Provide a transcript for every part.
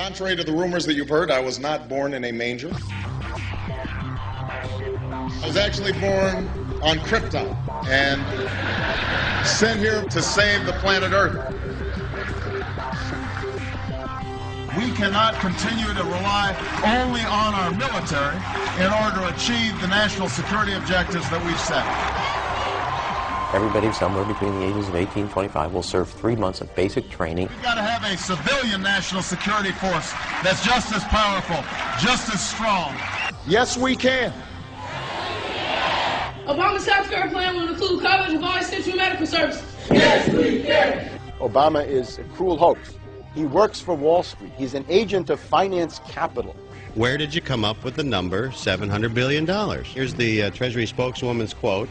Contrary to the rumors that you've heard, I was not born in a manger. I was actually born on Krypton and sent here to save the planet Earth. We cannot continue to rely only on our military in order to achieve the national security objectives that we've set. Everybody somewhere between the ages of 18 and 25 will serve 3 months of basic training. We've got to have a civilian national security force that's just as powerful, just as strong. Yes, we can. Obama's healthcare plan will include coverage of all essential medical services. Yes, we can. Obama is a cruel hoax. He works for Wall Street. He's an agent of finance capital. Where did you come up with the number $700 billion? Here's the Treasury spokeswoman's quote.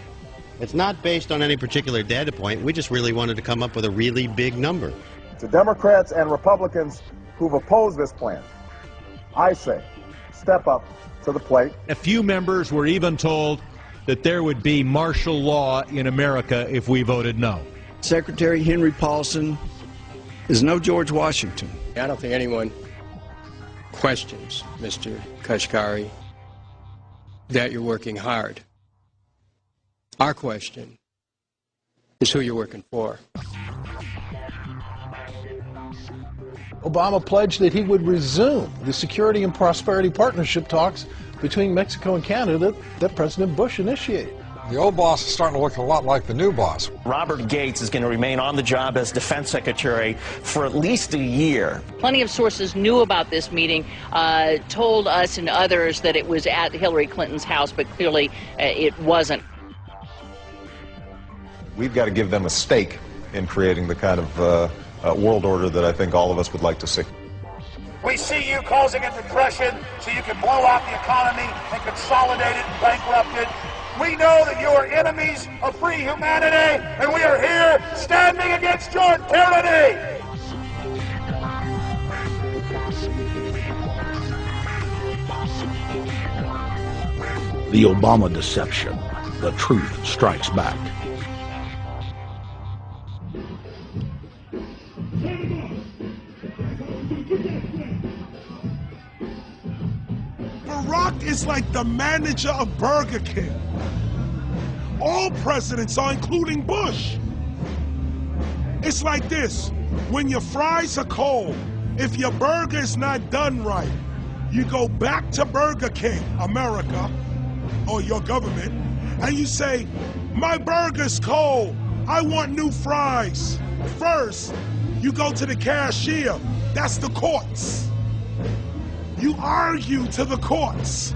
It's not based on any particular data point. We just really wanted to come up with a really big number. To Democrats and Republicans who've opposed this plan, I say, step up to the plate. A few members were even told that there would be martial law in America if we voted no. Secretary Henry Paulson is no George Washington. I don't think anyone questions, Mr. Kashkari, that you're working hard. Our question is who you're working for. Obama pledged that he would resume the Security and Prosperity Partnership talks between Mexico and Canada that President Bush initiated. The old boss is starting to look a lot like the new boss. Robert Gates is going to remain on the job as Defense Secretary for at least a year. Plenty of sources knew about this meeting, told us and others that it was at Hillary Clinton's house, but clearly it wasn't. We've got to give them a stake in creating the kind of world order that I think all of us would like to see. We see you causing a depression so you can blow out the economy and consolidate it and bankrupt it. We know that you are enemies of free humanity, and we are here standing against your tyranny. The Obama deception. The truth strikes back. Barack is like the manager of Burger King. All presidents are, including Bush. It's like this: when your fries are cold, if your burger is not done right, you go back to Burger King, America, or your government, and you say, my burger's cold, I want new fries. First, you go to the cashier, that's the courts. You argue to the courts.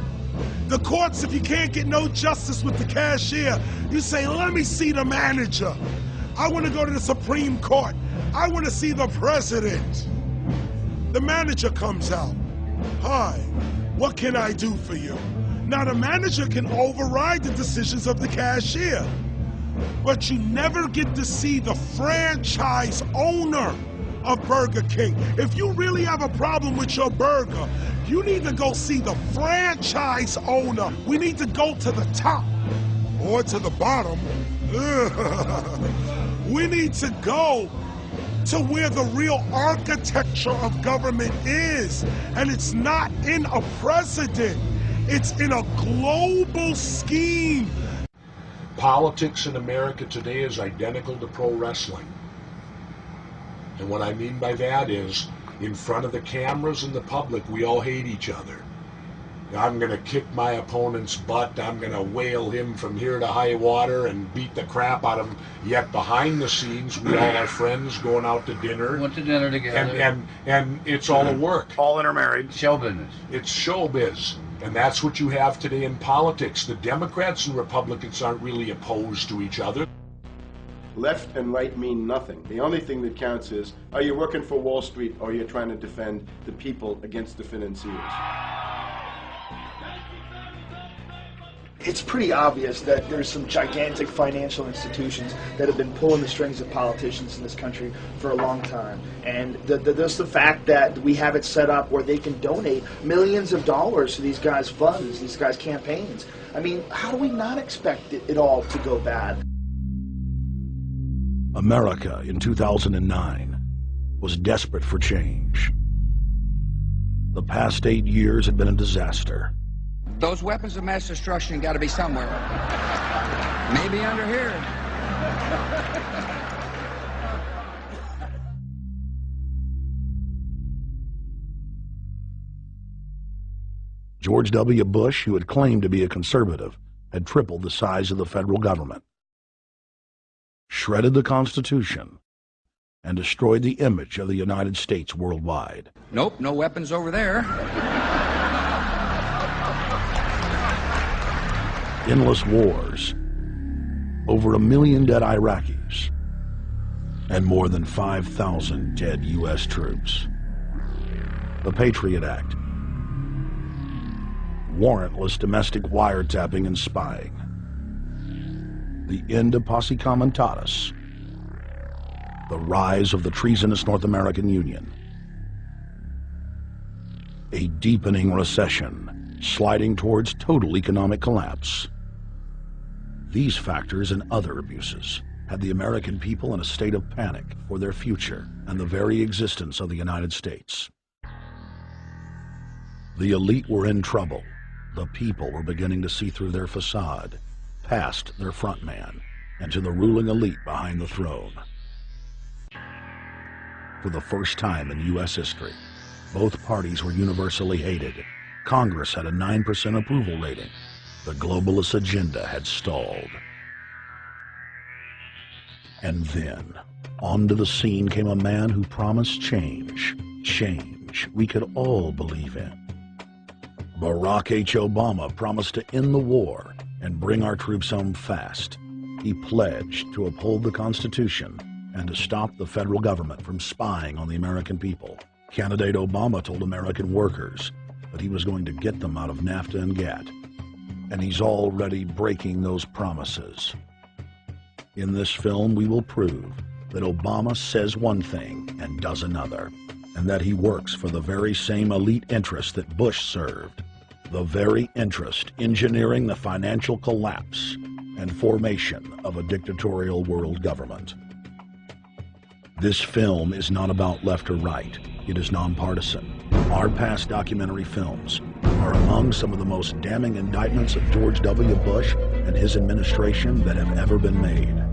The courts, if you can't get no justice with the cashier, you say, let me see the manager. I want to go to the Supreme Court. I want to see the president. The manager comes out. Hi, what can I do for you? Now the manager can override the decisions of the cashier, but you never get to see the franchise owner of Burger King. If you really have a problem with your burger, you need to go see the franchise owner. We need to go to the top or to the bottom. We need to go to where the real architecture of government is. And it's not in a president. It's in a global scheme. Politics in America today is identical to pro wrestling. And what I mean by that is, in front of the cameras and the public, we all hate each other. I'm going to kick my opponent's butt. I'm going to whale him from here to high water and beat the crap out of him. Yet behind the scenes, we all are friends going out to dinner. Went to dinner together. And it's all a work. All intermarried. Show business. It's showbiz. And that's what you have today in politics. The Democrats and Republicans aren't really opposed to each other. Left and right mean nothing. The only thing that counts is, are you working for Wall Street or you're trying to defend the people against the financiers? It's pretty obvious that there's some gigantic financial institutions that have been pulling the strings of politicians in this country for a long time. And there's the fact that we have it set up where they can donate millions of dollars to these guys' funds, these guys' campaigns. I mean, how do we not expect it all to go bad? America in 2009 was desperate for change. The past 8 years had been a disaster. Those weapons of mass destruction got to be somewhere. Maybe under here. George W. Bush, who had claimed to be a conservative, had tripled the size of the federal government, shredded the Constitution, and destroyed the image of the United States worldwide. Nope, no weapons over there. Endless wars, over 1 million dead Iraqis, and more than 5,000 dead U.S. troops. The Patriot Act, warrantless domestic wiretapping and spying, the end of posse comitatus, the rise of the treasonous North American Union, a deepening recession sliding towards total economic collapse. These factors and other abuses had the American people in a state of panic for their future and the very existence of the United States. The elite were in trouble. The people were beginning to see through their facade, past their front man, and to the ruling elite behind the throne. For the first time in U.S. history, both parties were universally hated. Congress had a 9% approval rating. The globalist agenda had stalled. And then, onto the scene came a man who promised change. Change we could all believe in. Barack H. Obama promised to end the war and bring our troops home fast. He pledged to uphold the Constitution and to stop the federal government from spying on the American people. Candidate Obama told American workers that he was going to get them out of NAFTA and GATT, and he's already breaking those promises. In this film, we will prove that Obama says one thing and does another, and that he works for the very same elite interests that Bush served, the very interest engineering the financial collapse and formation of a dictatorial world government. This film is not about left or right. It is nonpartisan. Our past documentary films are among some of the most damning indictments of George W. Bush and his administration that have ever been made.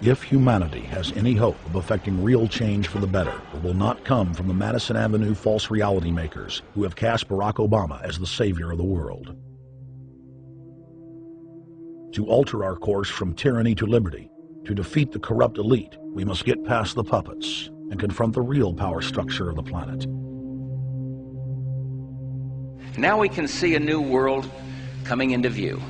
If humanity has any hope of effecting real change for the better, it will not come from the Madison Avenue false reality makers who have cast Barack Obama as the savior of the world. To alter our course from tyranny to liberty, to defeat the corrupt elite, we must get past the puppets and confront the real power structure of the planet. Now we can see a new world coming into view.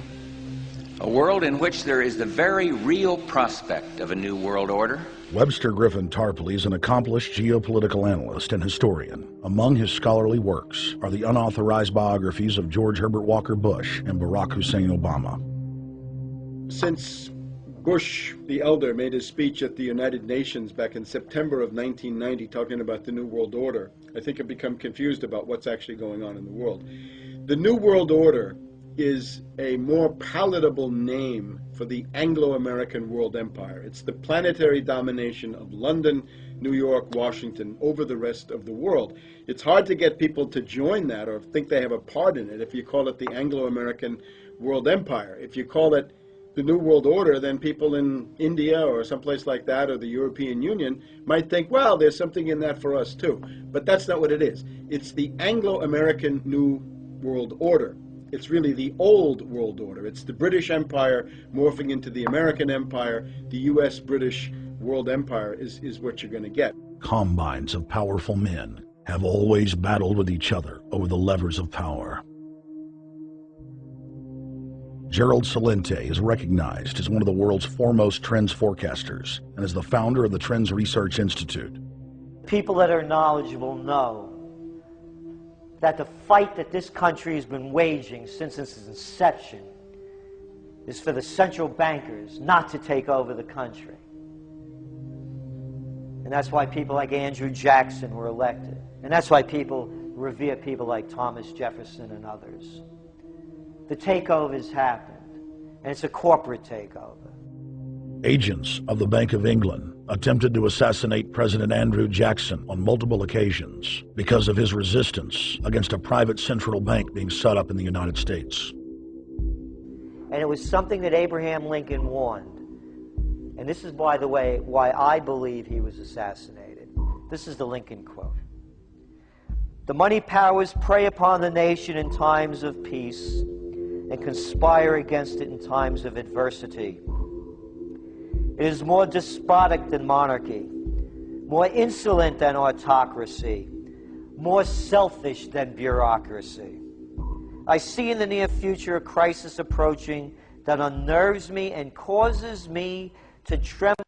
A world in which there is the very real prospect of a new world order. Webster Griffin Tarpley is an accomplished geopolitical analyst and historian. Among his scholarly works are the unauthorized biographies of George Herbert Walker Bush and Barack Hussein Obama. Since Bush the elder made his speech at the United Nations back in September of 1990 talking about the New World Order, I think I've become confused about what's actually going on in the world. The New World Order is a more palatable name for the Anglo-American world empire. It's the planetary domination of London, New York, Washington over the rest of the world. It's hard to get people to join that or think they have a part in it if you call it the Anglo-American world empire. If you call it the New World Order, then people in India or someplace like that or the European Union might think, well, there's something in that for us too. But that's not what it is. It's the Anglo-American New World Order. It's really the old world order. It's the British Empire morphing into the American Empire. The U.S.-British world empire is what you're going to get. Combines of powerful men have always battled with each other over the levers of power. Gerald Celente is recognized as one of the world's foremost trends forecasters and is the founder of the Trends Research Institute. People that are knowledgeable know that the fight that this country has been waging since its inception is for the central bankers not to take over the country. And that's why people like Andrew Jackson were elected. And that's why people revere people like Thomas Jefferson and others. The takeover's happened, and it's a corporate takeover. Agents of the Bank of England attempted to assassinate President Andrew Jackson on multiple occasions because of his resistance against a private central bank being set up in the United States. And it was something that Abraham Lincoln warned. And this is, by the way, why I believe he was assassinated. This is the Lincoln quote. The money powers prey upon the nation in times of peace and conspire against it in times of adversity. It is more despotic than monarchy, more insolent than autocracy, more selfish than bureaucracy. I see in the near future a crisis approaching that unnerves me and causes me to tremble